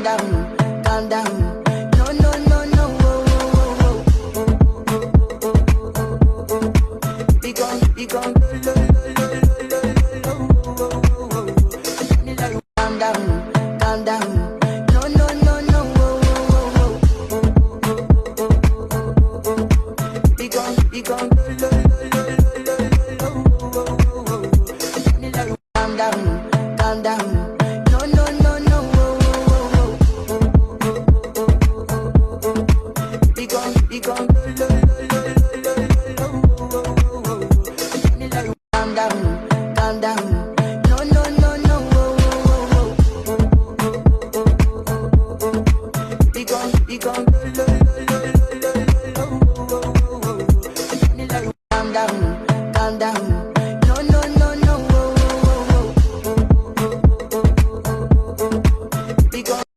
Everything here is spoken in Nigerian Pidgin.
calm down. No, no, no, no. We gon' calm down, calm down. No, no, no, no. We gon' calm down, calm down. No, no, no, no. We gon' calm down, calm down. No, no, no, no. We gon'